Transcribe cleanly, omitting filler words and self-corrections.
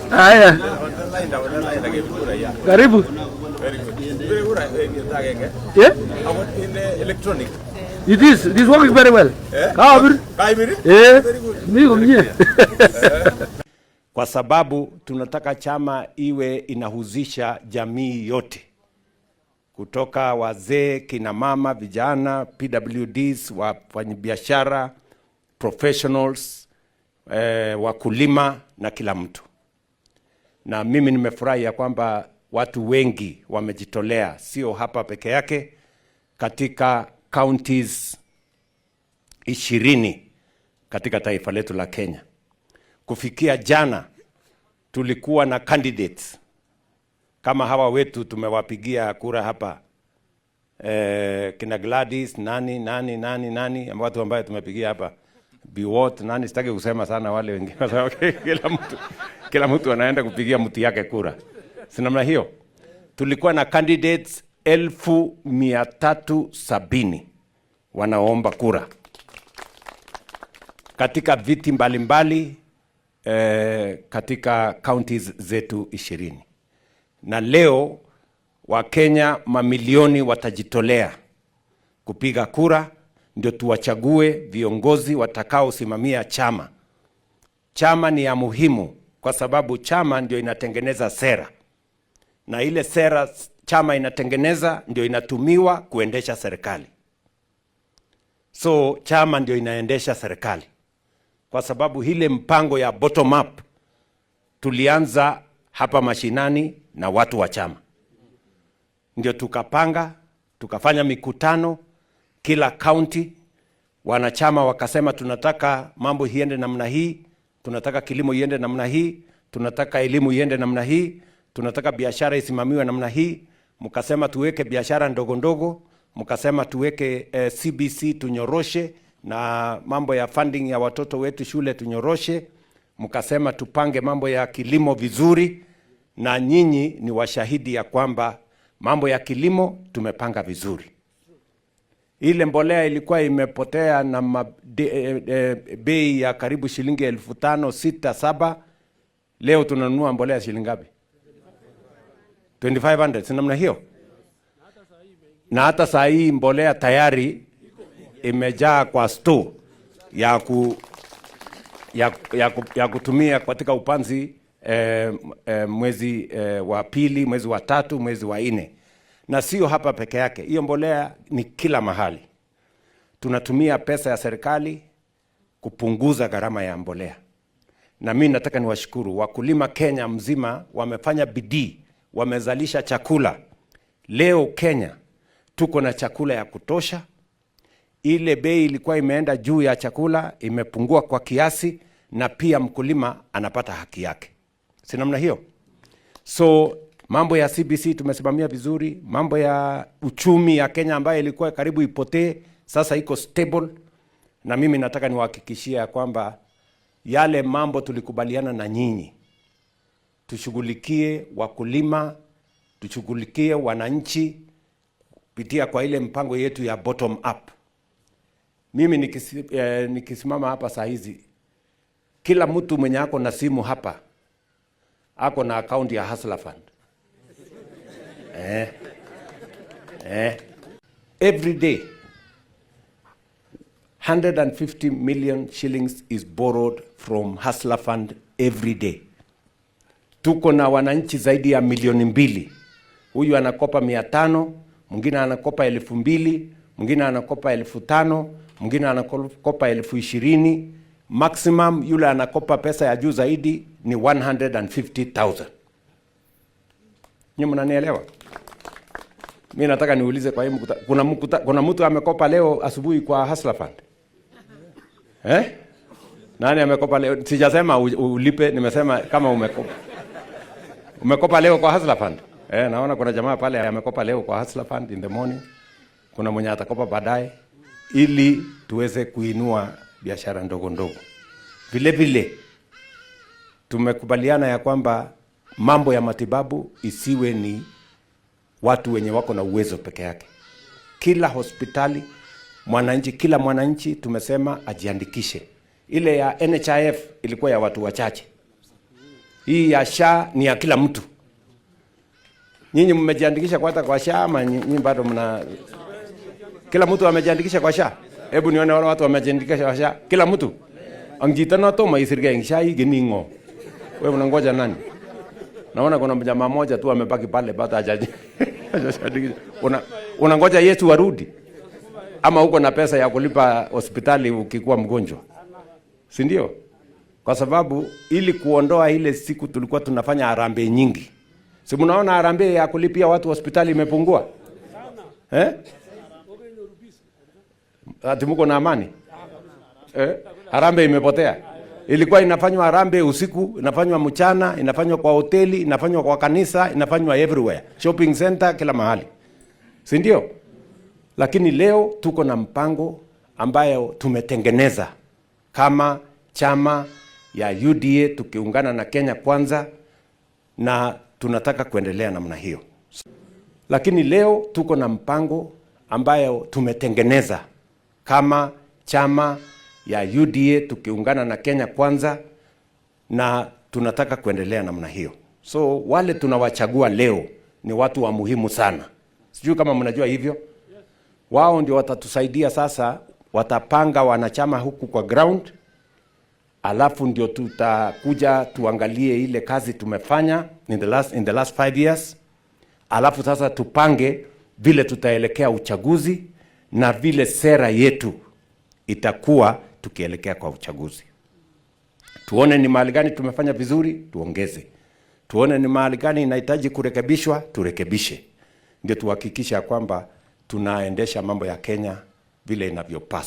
Haya. Karibu. Yeah? Electronic. It is working very well. Kwa sababu tunataka chama iwe inahuzisha jamii yote. Kutoka wazee, kina mama, vijana, PWDs, wafanyabiashara, professionals, wakulima na kila mtu. Na mimi nimefurahi ya kwamba watu wengi wamejitolea, sio hapa peke yake, katika counties 20 katika taifa letu la Kenya. Kufikia jana tulikuwa na candidates kama hawa wetu tumewapigia kura hapa, kina Gladys nani watu ambao tumepigia hapa, Biwot nani, sitaki kusema sana wale wengine kwa sababu kila mtu anaenda kupigia mtu yake kura. Si namna hiyo? Tulikuwa na candidates 1370 wanaomba kura katika viti mbalimbali katika counties zetu 20. Na leo Wakenya mamilioni watajitolea kupiga kura ndio tuwachague viongozi watakao simamia chama. Chama ni ya muhimu kwa sababu chama ndio inatengeneza sera. Na ile sera chama inatengeneza ndio inatumiwa kuendesha serikali. So chama ndio inaendesha serikali. Kwa sababu ile mpango ya bottom up tulianza hapa mashinani na watu wa chama. Ndio tukapanga, tukafanya mikutano kila county, wanachama wakasema tunataka mambo iende namna hii, tunataka kilimo iende namna hii, tunataka elimu iende namna hii, tunataka biashara isimamiwe namna hii. Mkasema tuweke biashara ndogo ndogo, mkasema tuweke CBC tunyoroshe, na mambo ya funding ya watoto wetu shule tunyoroshe, mkasema tupange mambo ya kilimo vizuri, na nyinyi ni washahidi ya kwamba mambo ya kilimo tumepanga vizuri. Ile mbolea ilikuwa imepotea na bei ya karibu shilingi 5,000, 6, 7. Leo tunanunua mbolea shilingi ngapi? 2500, si namna hiyo? Na hata saa hii mbolea tayari imejaa kwa store ya kutumia katika upanzi mwezi wa pili, mwezi wa tatu, mwezi wa 4. Na sio hapa peke yake. Hiyo mbolea ni kila mahali. Tunatumia pesa ya serikali kupunguza gharama ya mbolea. Na mimi nataka niwashukuru wakulima Kenya mzima, wamefanya bidii, wamezalisha chakula. Leo Kenya tuko na chakula ya kutosha. Ile bei ilikuwa imeenda juu ya chakula imepungua kwa kiasi, na pia mkulima anapata haki yake. Si namna hiyo? So mambo ya CBC tumesimamia vizuri, mambo ya uchumi ya Kenya ambayo ilikuwa karibu ipotee sasa iko stable. Na mimi nataka niwahakikishia kwamba yale mambo tulikubaliana na nyinyi, tushughulikie wakulima, tushughulikie wananchi kupitia kwa ile mpango yetu ya bottom up. Mimi nikisimama hapa saa hizi, kila mtu mwenye ako na simu hapa ako na account ya Hustler Fund. Every day 150 million shillings is borrowed from Hustler Fund every day. Tuko na wananchi zaidi ya 2,000,000. Huyu anakopa 500, mwingine anakopa 2,000, mwingine anakopa 5,000, mwingine anakopa 20,000. Maximum yule anakopa pesa ya juu zaidi ni 150,000. Nyinyi mnanielewa? Mimi nataka niulize kwa hii kuna mtu amekopa leo asubuhi kwa Hustler Fund? Nani amekopa leo? Sijasema ulipe, nimesema kama umekopa. Umekopa leo kwa Hustler Fund? Naona kuna jamaa pale amekopa leo kwa Hustler Fund in the morning. Kuna mwenye atakopa baadaye ili tuweze kuinua biashara ndogo ndogo. Vile vile tumekubaliana ya kwamba mambo ya matibabu isiwe ni watu wenye wako na uwezo peke yake. Kila hospitali, kila mwananchi tumesema ajiandikishe. Ile ya NHIF ilikuwa ya watu wachache. Hii ya SHA ni ya kila mtu. Nyinyi mmejiandikisha kwa SHA ama nyinyi bado mna? Kila mtu amejiandikisha kwa SHA? Hebu nione wale watu wamejiandikisha kwa SHA. Kila mtu. Angitana to maisirga SHA hii giningo. Wewe unangoja nani? Naona kuna jamaa mmoja tu amebaki pale bado hajaji. Unangoja Yesu arudi? Ama uko na pesa ya kulipa hospitali ukikuwa mgonjwa? Si ndio? Kwa sababu ili kuondoa ile siku tulikuwa tunafanya harambee nyingi. Si mnaona harambee ya kulipia watu hospitali imepungua? Ati mko na amani? Harambee imepotea. Ilikuwa inafanywa harambee usiku, inafanywa mchana, inafanywa kwa hoteli, inafanywa kwa kanisa, inafanywa everywhere. Shopping center, kila mahali. Si ndio? Lakini leo tuko na mpango ambayo tumetengeneza kama chama ya UDA tukiungana na Kenya Kwanza, na tunataka kuendelea namna hiyo. Lakini leo tuko na mpango ambayo tumetengeneza kama chama ya UDA tukiungana na Kenya Kwanza, na tunataka kuendelea namna hiyo. So wale tunawachagua leo ni watu wa muhimu sana. Sijui kama mnajua hivyo. Wao ndio watatusaidia sasa, watapanga wanachama huku kwa ground. Alafu ndio tutakuja tuangalie ile kazi tumefanya in the last 5 years. Alafu sasa tupange vile tutaelekea uchaguzi na vile sera yetu itakuwa tukielekea kwa uchaguzi. Tuone ni mahali gani tumefanya vizuri, tuongeze. Tuone ni mahali gani inahitaji kurekebishwa, turekebishe. Ndio tuhakikisha kwamba tunaendesha mambo ya Kenya vile inavyopaswa.